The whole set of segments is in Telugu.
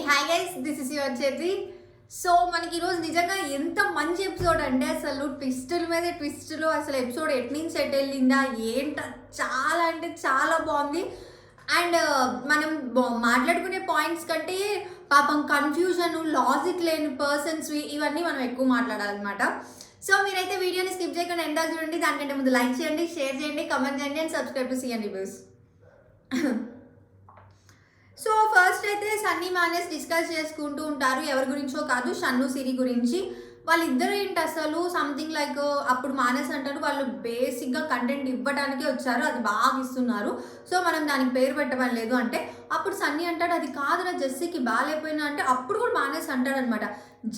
Hi guys, this is your చేతి. సో మనకి ఈరోజు నిజంగా ఎంత మంచి ఎపిసోడ్ అంటే అసలు ట్విస్టుల మీద ట్విస్టులు, అసలు ఎపిసోడ్ ఎట్ నుంచి ఎట్ వెళ్ళిందా ఏంట, చాలా అంటే చాలా బాగుంది. అండ్ మనం మాట్లాడుకునే పాయింట్స్ కంటే పాపం కన్ఫ్యూజన్, లాజిక్ లేని పర్సన్స్ ఇవన్నీ మనం ఎక్కువ మాట్లాడాలన్నమాట. సో మీరైతే వీడియోని స్కిప్ చేయకుండా ఎండ్ దాకా చూడండి. దానికంటే ముందు లైక్ చేయండి, షేర్ చేయండి, కమెంట్ చేయండి and subscribe to CN reviews. So first అయితే సన్నీ మానస్ డిస్కస్ చేసుకుంటూ ఉంటారు, ఎవరి గురించో కాదు, షన్ను సిరి గురించి. వాళ్ళిద్దరు ఏంటి అసలు సంథింగ్ లైక్ అప్పుడు మానస్ అంటారు వాళ్ళు బేసిక్గా కంటెంట్ ఇవ్వడానికే వచ్చారు, అది బాగా ఇస్తున్నారు, సో మనం దానికి పేరు పెట్టమని లేదు అంటే అప్పుడు సన్నీ అంటాడు అది కాదురా జెస్సీకి బాగాలేకపోయినా అంటే అప్పుడు కూడా మానస్ అంటాడు అనమాట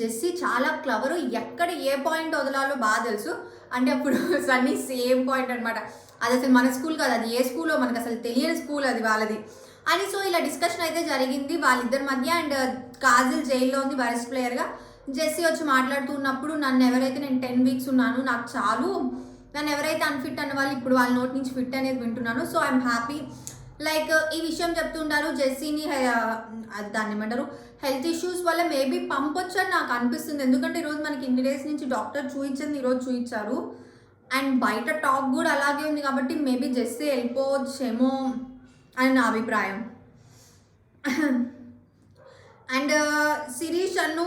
జెస్సీ చాలా క్లవరు, ఎక్కడ ఏ పాయింట్ వదలాలో బాగా తెలుసు అంటే అప్పుడు సన్నీ సేమ్ పాయింట్ అనమాట, అది అసలు మన స్కూల్ కాదు, అది ఏ స్కూల్లో మనకు అసలు తెలియని స్కూల్ అది వాళ్ళది అని. సో ఇలా డిస్కషన్ అయితే జరిగింది వాళ్ళిద్దరి మధ్య. అండ్ కాజల్ జైల్లో ఉంది వరస్ట్ ప్లేయర్గా. జెస్సీ వచ్చి మాట్లాడుతున్నప్పుడు నన్ను ఎవరైతే నేను 10 వీక్స్ ఉన్నాను నాకు చాలు, నన్ను ఎవరైతే అన్ఫిట్ అన్న వాళ్ళు ఇప్పుడు వాళ్ళ నోటి నుంచి ఫిట్ అనేది వింటున్నాను, సో ఐఎమ్ హ్యాపీ లైక్ ఈ విషయం చెప్తుంటారు. జెస్సీని దాన్ని ఏమంటారు హెల్త్ ఇష్యూస్ వల్ల మేబీ పంపొచ్చు అని నాకు అనిపిస్తుంది, ఎందుకంటే ఈరోజు మనకి ఇన్ని డేస్ నుంచి డాక్టర్ చూపించింది ఈరోజు చూపించారు అండ్ బయట టాక్ కూడా అలాగే ఉంది, కాబట్టి మేబీ జెస్సీ వెళ్ళిపోవచ్చేమో అని నా అభిప్రాయం. అండ్ శిరీష్ అన్ను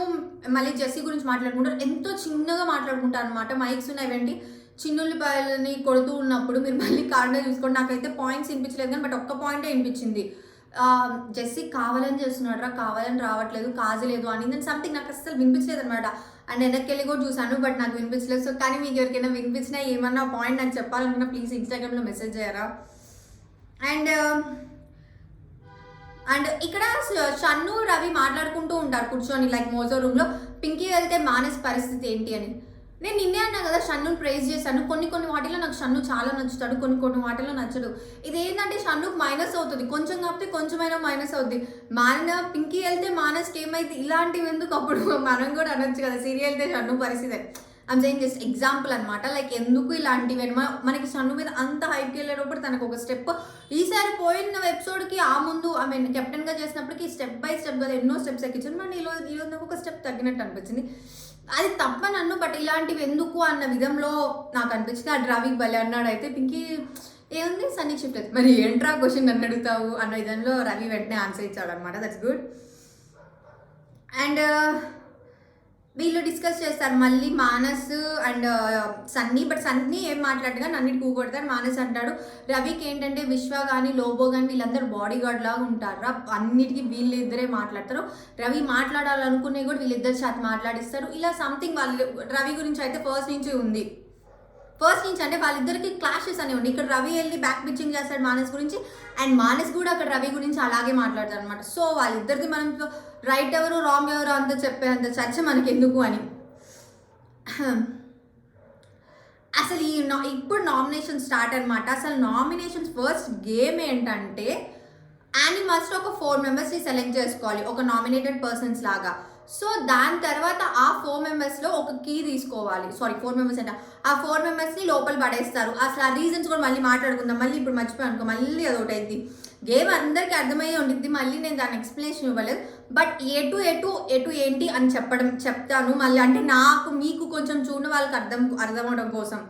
మళ్ళీ జెస్సీ గురించి మాట్లాడుకుంటారు, ఎంతో చిన్నగా మాట్లాడుకుంటారు అనమాట. మైక్స్ ఉన్నాయండి, చిన్నుల్లిపాయలని కొడుతూ ఉన్నప్పుడు మీరు మళ్ళీ కార్డులో చూసుకోండి. నాకైతే పాయింట్స్ వినిపించలేదు కానీ బట్ ఒక్క పాయింటే వినిపించింది, జెస్సీ కావాలని చేస్తున్నాడు, కావాలని రావట్లేదు, కాజలేదు అని సంథింగ్ నాకు అసలు వినిపించలేదు అనమాట. అండ్ వెనక్కి వెళ్ళి కూడా చూసాను బట్ నాకు వినిపించలేదు. సో కానీ మీకు ఎవరికైనా వినిపించినా ఏమన్నా పాయింట్ నాకు చెప్పాలనుకున్నా ప్లీజ్ ఇన్స్టాగ్రామ్లో మెసేజ్ చేయరా. అండ్ ఇక్కడ షన్ను రవి మాట్లాడుకుంటూ ఉంటారు కూర్చొని లైక్ మోజో రూమ్లో, పింకీ వెళ్తే మానస్ పరిస్థితి ఏంటి అని. నేను నిన్నే అన్నా కదా షన్నుని ప్రైజ్ చేశాను, కొన్ని వాటిలో నాకు షన్ను చాలా నచ్చుతాడు, కొన్ని వాటిలో నచ్చడు. ఇదేంటంటే షన్నుకు మైనస్ అవుతుంది, కొంచెం కాకపోతే కొంచెమైనా మైనస్ అవుద్ది. పింకీ వెళ్తే మానస్కి ఏమైతే ఇలాంటివి ఎందుకు, అప్పుడు మనం కూడా అనొచ్చు కదా సీరియల్ వెళ్తే షన్ను పరిస్థితి. ఐమ్ సేయింగ్ జస్ట్ ఎగ్జాంపుల్ అనమాట, లైక్ ఎందుకు ఇలాంటివి మనకి షన్ను మీద అంత హైప్కి వెళ్ళేటప్పుడు తనకు ఒక స్టెప్, ఈసారి పోయిన ఎపిసోడ్కి ఆ ముందు ఐ మీన్ కెప్టెన్గా చేసినప్పటికీ స్టెప్ బై స్టెప్ కదా ఎన్నో స్టెప్స్ ఎక్కించాను, మరి ఈరోజు నాకు ఒక స్టెప్ తగ్గినట్టు అనిపించింది. అది తప్పని అన్ను బట్ ఇలాంటివి ఎందుకు అన్న విధంలో నాకు అనిపించింది. ఆ రవికి భలే అన్నాడు, అయితే పింకీ ఏముంది సన్నీ షిఫ్ట్ అవుతుంది, మరి ఏంట్రా క్వశ్చన్ నన్ను అడుగుతావు అన్న విధంలో రవి వెంటనే ఆన్సర్ ఇచ్చాడు అనమాట, దట్స్ గుడ్. అండ్ వీళ్ళు డిస్కస్ చేస్తారు మళ్ళీ మానస్ అండ్ సన్నీ, బట్ సన్నీ ఏం మాట్లాడగా నన్నిటి కూకొడతారు. మానస్ అంటాడు రవికి ఏంటంటే విశ్వ కానీ లోబో కానీ వీళ్ళందరూ బాడీ గార్డ్ లాగా ఉంటారు, అన్నిటికీ వీళ్ళిద్దరే మాట్లాడతారు, రవి మాట్లాడాలనుకునే కూడా వీళ్ళిద్దరు చేత మాట్లాడిస్తారు. ఇలా సంథింగ్ వాళ్ళు రవి గురించి అయితే ఫస్ట్ నుంచి అంటే వాళ్ళిద్దరికి క్లాషెస్ అనేవి ఉన్నాయి. ఇక్కడ రవి వెళ్ళి బ్యాక్ పిచ్చింగ్ చేస్తాడు మానస్ గురించి అండ్ మానస్ కూడా అక్కడ రవి గురించి అలాగే మాట్లాడతారు అనమాట. సో వాళ్ళిద్దరికి మనం రైట్ ఎవరు రాంగ్ ఎవరు అంత చెప్పేంత చర్చ మనకి ఎందుకు అని. అసలు ఇప్పుడు నామినేషన్ స్టార్ట్ అనమాట. అసలు నామినేషన్స్ ఫస్ట్ గేమ్ ఏంటంటే యానిమల్స్లో ఒక 4 మెంబర్స్ని సెలెక్ట్ చేసుకోవాలి ఒక నామినేటెడ్ పర్సన్స్ లాగా. సో దాని తర్వాత ఆ 4 మెంబర్స్లో ఒక కీ తీసుకోవాలి, 4 మెంబర్స్ అంటే ఆ 4 మెంబర్స్ని లోపల పడేస్తారు. అసలు ఆ రీజన్స్ కూడా మళ్ళీ మాట్లాడుకుందాం, మళ్ళీ ఇప్పుడు మర్చిపోయాను అనుకో మళ్ళీ అదొకటి అయింది. గేమ్ అందరికీ అర్థమయ్యే ఉంటుంది, మళ్ళీ నేను దాని ఎక్స్ప్లెనేషన్ ఇవ్వలేదు, బట్ ఎటు ఏంటి అని చెప్తాను మళ్ళీ, అంటే నాకు మీకు కొంచెం చూడని వాళ్ళకి అర్థమవడం కోసం.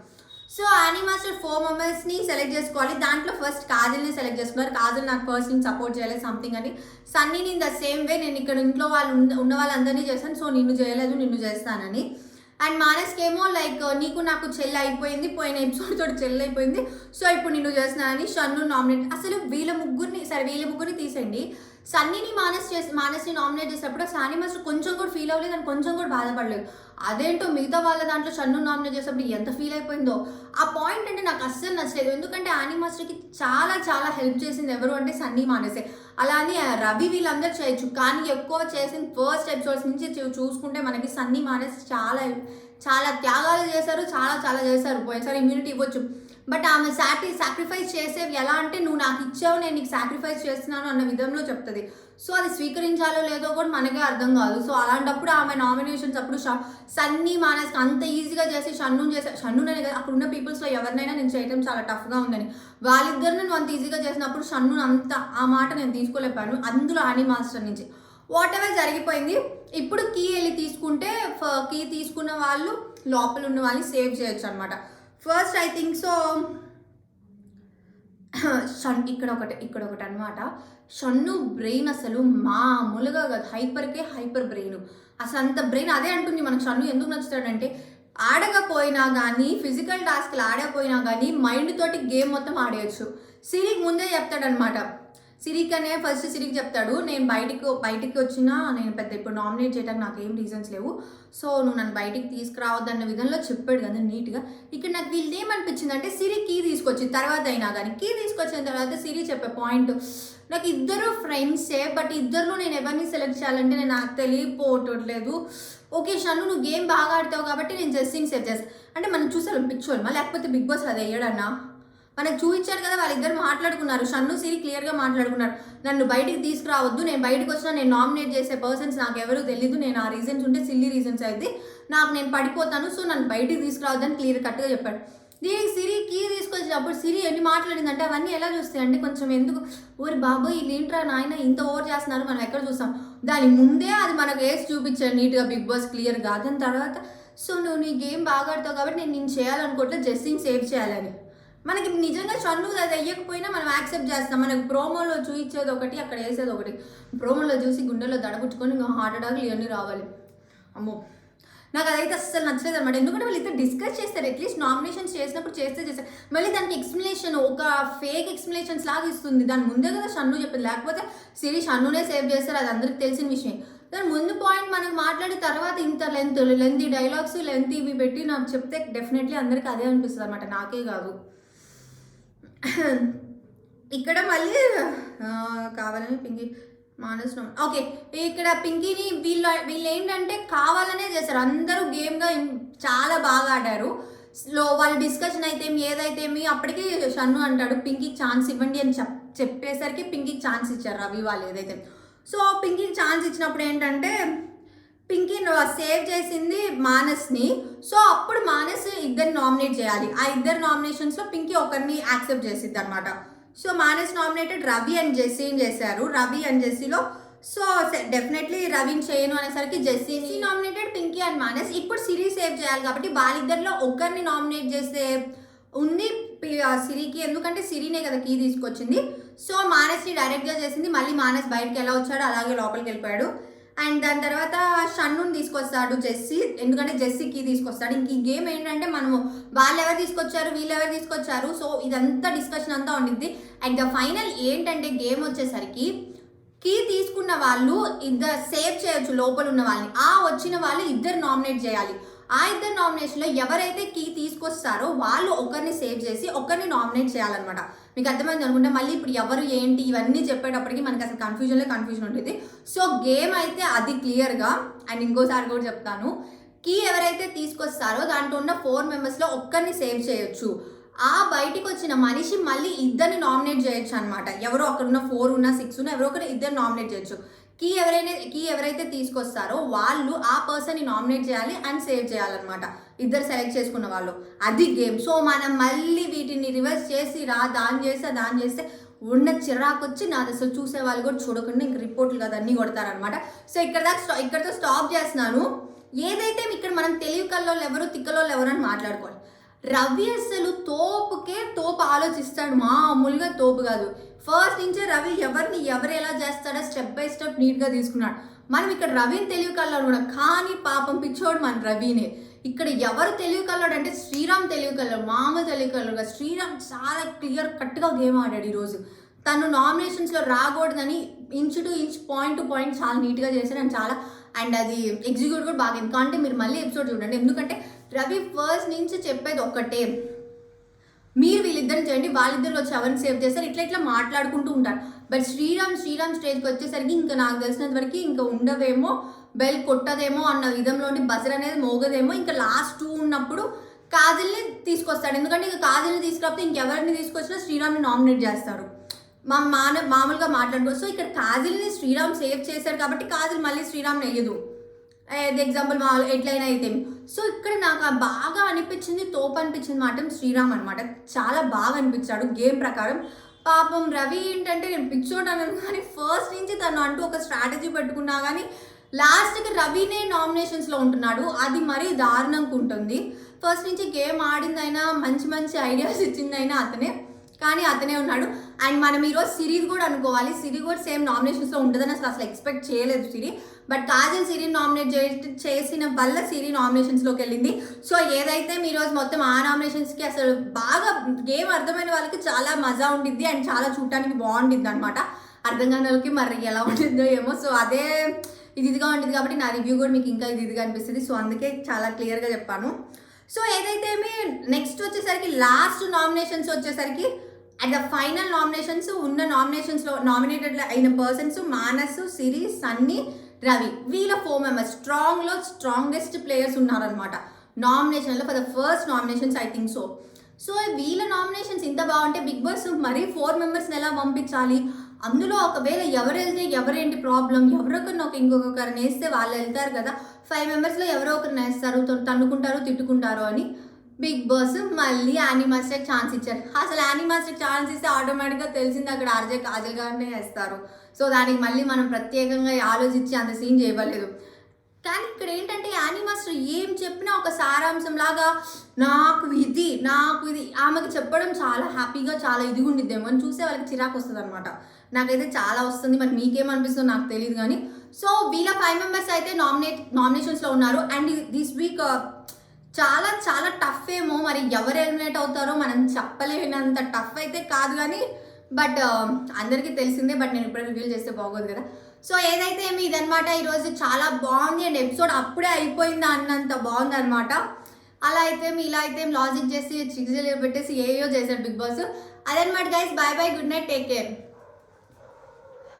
సో యానిమాస్టర్ 4 మెంబర్స్ని సెలెక్ట్ చేసుకోవాలి. దాంట్లో ఫస్ట్ కాజల్ని సెలెక్ట్ చేసుకున్నారు, కాజల్ నాకు ఫస్ట్ నుంచి సపోర్ట్ చేయలేదు సంథింగ్ అని. సన్నీని ఇన్ ద సేమ్ వే నేను ఇక్కడ ఇంట్లో వాళ్ళు ఉన్న వాళ్ళందరినీ చేస్తాను, సో నిన్ను చేయలేదు నిన్ను చేస్తానని. అండ్ మానస్కి ఏమో లైక్ నీకు నాకు చెల్లి అయిపోయింది, పోయిన ఎపిసోడ్ తోటి చెల్లి అయిపోయింది, సో ఇప్పుడు నిన్ను చేస్తున్నానని షన్ను నామినేట్. అసలు వీళ్ళ ముగ్గురిని తీసేయండి, సన్నీని మానస్ని నామినేట్ చేసినప్పుడు సానీ మాస్టర్ కొంచెం కూడా ఫీల్ అవ్వలేదు అని కొంచెం కూడా బాధపడలేదు. అదేంటో మిగతా వాళ్ళ దాంట్లో షన్ను నామినేట్ చేసినప్పుడు ఎంత ఫీల్ అయిపోయిందో ఆ పాయింట్ అంటే నాకు అస్సలు నచ్చలేదు, ఎందుకంటే యానీ మాస్టర్కి చాలా హెల్ప్ చేసింది ఎవరు అంటే సన్నీ మానసే. అలా అని రవి వీళ్ళందరూ చేయొచ్చు, కానీ ఎక్కువ చేసిన ఫస్ట్ ఎపిసోడ్స్ నుంచి చూసుకుంటే మనకి సన్నీ మానస్ చాలా త్యాగాలు చేశారు, చాలా చేశారు. పోయినసారి ఇమ్యూనిటీ ఇవ్వచ్చు, బట్ ఆమె సాక్రిఫైస్ చేసేవి ఎలా అంటే నువ్వు నాకు ఇచ్చావు నేను నీకు సాక్రిఫైస్ చేస్తున్నాను అన్న విధంలో చెప్తుంది. సో అది స్వీకరించాలో లేదో కూడా మనకే అర్థం కాదు. సో అలాంటప్పుడు ఆమె నామినేషన్స్ అప్పుడు సన్నీ మానస్ అంత ఈజీగా చేసి షన్నునే కదా అక్కడ ఉన్న పీపుల్స్లో ఎవరినైనా నేను చేయడం చాలా టఫ్గా ఉందని, వాళ్ళిద్దరిని నువ్వు అంత ఈజీగా చేసినప్పుడు షన్ను అంత ఆ మాట నేను తీసుకోలేకపోయాను. అందులో యానీ మాస్టర్ నుంచి వాట్ ఎవర్ జరిగిపోయింది. ఇప్పుడు కీ వెళ్ళి తీసుకుంటే కీ తీసుకున్న వాళ్ళు లోపల ఉన్న వాళ్ళని సేవ్ చేయొచ్చు అనమాట. ఫస్ట్ ఐ థింక్ సో ఇక్కడ ఒకటి అనమాట. షన్ను బ్రెయిన్ అసలు మామూలుగా కాదు, హైపర్ బ్రెయిన్. అసలు అంత బ్రెయిన్ అదే అంటుంది మనకు. షన్ను ఎందుకు నచ్చుతాడంటే ఆడకపోయినా కానీ, ఫిజికల్ టాస్క్లు ఆడకపోయినా కానీ మైండ్ తోటి గేమ్ మొత్తం ఆడేయచ్చు. సిరికి ముందే చెప్తాడనమాట. సిరికనే ఫస్ట్ సిరికి చెప్తాడు, నేను బయటికి వచ్చినా నేను పెద్ద ఇప్పుడు నామినేట్ చేయడానికి నాకు ఏం రీజన్స్ లేవు, సో నువ్వు నన్ను బయటికి తీసుకురావద్దన్న విధంలో చెప్పాడు కదా నీట్గా. ఇక్కడ నాకు వీళ్ళు ఏమనిపించింది అంటే సిరి కీ తీసుకొచ్చిన తర్వాత అయినా కానీ, కీ తీసుకొచ్చిన తర్వాత సిరి చెప్పే పాయింట్, నాకు ఇద్దరు ఫ్రెండ్సే బట్ ఇద్దరులో నేను ఎవరిని సెలెక్ట్ చేయాలంటే నేను నాకు తెలియపోవట్లేదు. ఓకే షన్ను నువ్వు గేమ్ బాగా ఆడతావు కాబట్టి నేను జస్టింగ్ సెట్ చేస్తాను అంటే మనం చూసాం పిచ్చోళ్ళమా, లేకపోతే బిగ్ బాస్ అది వేయడన్నా మనకు చూపించారు కదా. వాళ్ళిద్దరు మాట్లాడుకున్నారు, షన్ను సిరి క్లియర్గా మాట్లాడుకున్నారు, నన్ను బయటికి తీసుకురావద్దు, నేను బయటకు వచ్చినా నేను నామినేట్ చేసే పర్సన్స్ నాకు ఎవరు తెలీదు, నేను ఆ రీజన్స్ ఉంటే సిల్లీ రీజన్స్ అయితే నేను పడిపోతాను, సో నన్ను బయటికి తీసుకురావద్దని క్లియర్ కట్గా చెప్పాడు. దీనికి సిరి కీ తీసుకొచ్చినప్పుడు సిరి ఎన్ని మాట్లాడిందంటే అవన్నీ ఎలా చూస్తాయి అంటే కొంచెం ఎందుకు ఓరి బాబు వీళ్ళు ఏంట్రా నాయన ఇంత ఓవర్ చేస్తున్నారు మనం ఎక్కడ చూస్తాం. దాని ముందే అది మనకు వేసి చూపించాడు నీట్గా బిగ్ బాస్ క్లియర్గా. దాని తర్వాత సో నువ్వు నీ గేమ్ బాగా ఆడతావు కాబట్టి నేను చేయాలనుకోవట్లే, జస్టింగ్ సేవ్ చేయాలని. మనకి నిజంగా షన్ను అది వేయకపోయినా మనం యాక్సెప్ట్ చేస్తాం. మనకు ప్రోమోలో చూపించేది ఒకటి, అక్కడ వేసేది ఒకటి. ప్రోమోలో చూసి గుండెలో దడపుచ్చుకొని ఇంకా హార్ట్ అటాక్లు ఇవన్నీ రావాలి. అమ్మో నాకు అదైతే అస్సలు నచ్చలేదు అనమాట. ఎందుకంటే వాళ్ళు ఇద్దరు డిస్కస్ చేస్తారు, అట్లీస్ట్ నామినేషన్స్ చేసినప్పుడు చేస్తారు. మళ్ళీ దానికి ఎక్స్ప్లెనేషన్ ఒక ఫేక్ ఎక్స్ప్లెనేషన్స్ లాగా ఇస్తుంది. దాని ముందే కదా షన్ను చెప్పింది, లేకపోతే సిరి షన్నునే సేవ్ చేస్తారు, అది అందరికి తెలిసిన విషయం. దాని ముందు పాయింట్ మనకు మాట్లాడిన తర్వాత ఇంత లెంతీ డైలాగ్స్ లెంతీ ఇవి పెట్టి నాకు చెప్తే డెఫినెట్లీ అందరికీ అదే అనిపిస్తుంది అనమాట, నాకే కాదు. ఇక్కడ మళ్ళీ కావాలని పింకీ మానస్ ఓకే, ఇక్కడ పింకీని వీళ్ళు ఏంటంటే కావాలనే చేశారు. అందరూ గేమ్గా చాలా బాగా ఆడారు. వాళ్ళు డిస్కషన్ అయితే ఏదైతే అప్పటికి షన్ను అంటాడు పింకీకి ఛాన్స్ ఇవ్వండి అని చెప్పేసరికి పింకీకి ఛాన్స్ ఇచ్చారు రవి వాళ్ళు ఏదైతే. సో పింకీకి ఛాన్స్ ఇచ్చినప్పుడు ఏంటంటే పింకీ సేవ్ చేసింది మానస్ని. సో అప్పుడు మానస్ ఇద్దరిని నామినేట్ చేయాలి. ఆ ఇద్దరు నామినేషన్స్లో పింకీ ఒకరిని యాక్సెప్ట్ చేసిద్ది అనమాట. So Manas nominated Ravi and జెస్సీని చేశారు. రవి అండ్ జెస్సీలో సో డెఫినెట్లీ రవిని చేయను అనేసరికి జెస్సీని నామినేటెడ్ పింకీ అండ్ మానస్. ఇప్పుడు సిరి సేవ్ చేయాలి కాబట్టి వాళ్ళిద్దరిలో ఒకరిని నామినేట్ చేసే ఉంది సిరికి, ఎందుకంటే సిరినే కదా కీ తీసుకొచ్చింది. సో మానస్ని డైరెక్ట్గా చేసింది. మళ్ళీ మానస్ బయటకు ఎలా వచ్చాడో అలాగే లోపలికి వెళ్ళిపోయాడు. అండ్ దాని తర్వాత షన్నుని తీసుకొస్తాడు జెస్సీ, ఎందుకంటే జెస్సీ కీ తీసుకొస్తాడు. ఇంక ఈ గేమ్ ఏంటంటే మనము వాళ్ళు ఎవరు తీసుకొచ్చారు వీళ్ళు ఎవరు తీసుకొచ్చారు, సో ఇదంతా డిస్కషన్ అంతా ఉండిద్ది. అండ్ ద ఫైనల్ ఏంటంటే గేమ్ వచ్చేసరికి కీ తీసుకున్న వాళ్ళు ఇద్దరు సేవ్ చేయొచ్చు లోపల ఉన్న వాళ్ళని. ఆ వచ్చిన వాళ్ళు ఇద్దరు నామినేట్ చేయాలి. ఆ ఇద్దరు నామినేషన్లో ఎవరైతే కీ తీసుకొస్తారో వాళ్ళు ఒకరిని సేవ్ చేసి ఒకరిని నామినేట్ చేయాలన్నమాట. మీకు అర్థమైంది అనుకుంటే మళ్ళీ ఇప్పుడు ఎవరు ఏంటి ఇవన్నీ చెప్పేటప్పటికి మనకి అసలు కన్ఫ్యూజన్ ఉంటుంది. సో గేమ్ అయితే అది క్లియర్గా. అండ్ ఇంకోసారి కూడా చెప్తాను, కీ ఎవరైతే తీసుకొస్తారో దాంట్లో ఉన్న 4 మెంబర్స్లో ఒక్కరిని సేవ్ చేయొచ్చు. ఆ బయటికి వచ్చిన మనిషి మళ్ళీ ఇద్దరిని నామినేట్ చేయొచ్చు అనమాట. ఎవరో అక్కడ ఉన్న 4 ఉన్నా 6 ఉన్నా ఎవరో ఒకరు ఇద్దరు నామినేట్ చేయొచ్చు. కీ ఎవరైతే తీసుకొస్తారో వాళ్ళు ఆ పర్సన్ని నామినేట్ చేయాలి అండ్ సేవ్ చేయాలన్నమాట, ఇద్దరు సెలెక్ట్ చేసుకున్న వాళ్ళు. అది గేమ్. సో మనం మళ్ళీ వీటిని రివర్స్ చేసి దాని చేస్తే ఉన్న చిరాకు వచ్చి నాది అసలు చూసే వాళ్ళు కూడా చూడకుండా ఇంక రిపోర్ట్లు కదా అన్నీ కొడతారనమాట. సో ఇక్కడతో స్టాప్ చేస్తున్నాను. ఏదైతే ఇక్కడ మనం తెలివి కల్లోళ్ళు ఎవరు తిక్కలోళ్ళు ఎవరు అని మాట్లాడుకోవాలి. రవి అసలు తోపు ఆలోచిస్తాడు, మామూలుగా తోపు కాదు. ఫస్ట్ నుంచే రవి ఎవరు ఎలా చేస్తాడో స్టెప్ బై స్టెప్ నీట్గా తీసుకున్నాడు. మనం ఇక్కడ రవిని తెలివి కల్లోడు కూడా, కానీ పాపం పిచ్చోడు మన రవినే. ఇక్కడ ఎవరు తెలివి కల్లోడు అంటే శ్రీరామ్ తెలివి కల్లోడు, మామూలు తెలివి కల్లోడు. శ్రీరామ్ చాలా క్లియర్ కట్గా గేమ్ ఆడాడు ఈరోజు. తను నామినేషన్స్లో రాకూడదని inch to inch point to point చాలా నీట్గా చేశాడు. అండ్ అది ఎగ్జిక్యూట్ కూడా బాగా. ఎందుకంటే మీరు మళ్ళీ ఎపిసోడ్ చూడండి, ఎందుకంటే రవి ఫస్ట్ నుంచి చెప్పేది ఒక్కటే, మీరు వీళ్ళిద్దరిని చేయండి, వాళ్ళిద్దరు వచ్చి ఎవరిని సేవ్ చేస్తారు, ఇట్లా మాట్లాడుకుంటూ ఉంటారు. బట్ శ్రీరామ్ స్టేజ్కి వచ్చేసరికి ఇంకా నాకు తెలిసినంత వరకు ఇంకా ఉండవేమో, బెల్ కొట్టదేమో అన్న విధంలోని బజర్ అనేది మోగదేమో. ఇంకా లాస్ట్ 2 ఉన్నప్పుడు కాజల్ని తీసుకొస్తాడు, ఎందుకంటే ఇంకా కాజల్ని తీసుకురాకపోతే ఇంకెవరిని తీసుకొచ్చినా శ్రీరామ్ని నామినేట్ చేస్తారు. మామూలుగా మాట్లాడుకో. సో ఇక్కడ కాజల్ని శ్రీరామ్ సేవ్ చేశారు కాబట్టి కాజల్ మళ్ళీ శ్రీరామ్ని వేయదు. ఎగ్జాంపుల్ ఎట్లయినా అయితే. సో ఇక్కడ నాకు బాగా అనిపించింది, తోపు అనిపించింది మాట శ్రీరామ్ అనమాట. చాలా బాగా అనిపించాడు గేమ్ ప్రకారం. పాపం రవి ఏంటంటే నేను పిచ్చోడు అన్నాను కానీ ఫస్ట్ నుంచి తను అంటూ ఒక స్ట్రాటజీ పెట్టుకున్నా కానీ లాస్ట్కి రవినే నామినేషన్స్లో ఉంటున్నాడు. అది మరీ దారుణంగా ఉంటుంది. ఫస్ట్ నుంచి గేమ్ ఆడిందైనా మంచి మంచి ఐడియాస్ ఇచ్చిందైనా అతనే, కానీ అతనే ఉన్నాడు. అండ్ మనం ఈరోజు సిరీస్ కూడా అనుకోవాలి. సిరి కూడా సేమ్ నామినేషన్స్లో ఉంటుందని అసలు ఎక్స్పెక్ట్ చేయలేదు సిరి. బట్ కాజల్ సిరిని నామినేట్ చేసిన వల్ల సిరి నామినేషన్స్లోకి వెళ్ళింది. సో ఏదైతే ఈరోజు మొత్తం ఆ నామినేషన్స్కి అసలు బాగా గేమ్ అర్థమైన వాళ్ళకి చాలా మజా ఉండిద్ది అండ్ చాలా చూడటానికి బాగుండిద్ది అనమాట. అర్థం కాని వాళ్ళకి మరి ఎలా ఉంటుందో ఏమో. సో అదే ఇదిగా ఉంటుంది కాబట్టి నా రివ్యూ కూడా మీకు ఇంకా ఇదిగా అనిపిస్తుంది. సో అందుకే చాలా క్లియర్గా చెప్పాను. సో ఏదైతే నెక్స్ట్ వచ్చేసరికి లాస్ట్ నామినేషన్స్ వచ్చేసరికి అట్ ద ఫైనల్ నామినేషన్స్ ఉన్న నామినేషన్స్లో నామినేటెడ్ అయిన పర్సన్స్ మానస్, సిరి, సన్నీ, రవి, వీళ్ళ 4 మెంబర్స్ స్ట్రాంగెస్ట్ ప్లేయర్స్ ఉన్నారనమాట నామినేషన్లో for the first nominations I think so. So వీళ్ళ నామినేషన్స్ ఇంత బాగుంటే బిగ్ బాస్ మరీ 4 మెంబర్స్ని ఎలా పంపించాలి? అందులో ఒకవేళ ఎవరు వెళ్తే ఎవరేంటి ప్రాబ్లం, ఎవరొకరిని ఇంకొకరిని వేస్తే వాళ్ళు వెళ్తారు కదా. 5 మెంబర్స్లో ఎవరో ఒకరిని వేస్తారు, తన్నుకుంటారు, తిట్టుకుంటారు అని బిగ్ బాస్ మళ్ళీ యానీ మాస్టర్కి ఛాన్స్ ఇచ్చారు. అసలు యానీ మాస్టర్కి ఛాన్స్ ఇస్తే ఆటోమేటిక్గా తెలిసింది అక్కడ ఆర్జే కాజల్ గారినే వేస్తారు. సో దానికి మళ్ళీ మనం ప్రత్యేకంగా ఆలోచించి అంత సీన్ చేయలేదు. కానీ ఇక్కడ ఏంటంటే యానీ మాస్టర్ ఏం చెప్పినా ఒక సారాంశం లాగా నాకు ఇది ఆమెకు చెప్పడం చాలా హ్యాపీగా చాలా ఇదిగా ఉండిద్దేమో అని చూసే వాళ్ళకి చిరాకు వస్తుంది అనమాట. నాకైతే చాలా వస్తుంది. మరి మీకేమనిపిస్తుందో నాకు తెలియదు కానీ. సో వీళ్ళ 5 మెంబర్స్ అయితే నామినేషన్స్లో ఉన్నారు. అండ్ దిస్ వీక్ చాలా చాలా టఫ్ ఏమో, మరి ఎవరు ఎలిమినేట్ అవుతారో మనం చెప్పలేనంత టఫ్ అయితే కాదు కానీ బట్ అందరికీ తెలిసిందే. బట్ నేను ఇప్పుడు రివీల్ చేస్తే బాగోదు కదా. సో ఏదైతే ఇదనమాట ఈరోజు చాలా బాగుంది. అండ్ ఎపిసోడ్ అప్పుడే అయిపోయిందా అన్నంత బాగుంది అనమాట. అలా అయితే ఇలా అయితే లాజిక్ చేసి చిక్జలు పెట్టేసి ఏయో చేశాడు బిగ్ బాస్. అదనమాట guys. Bye bye, good night, take care.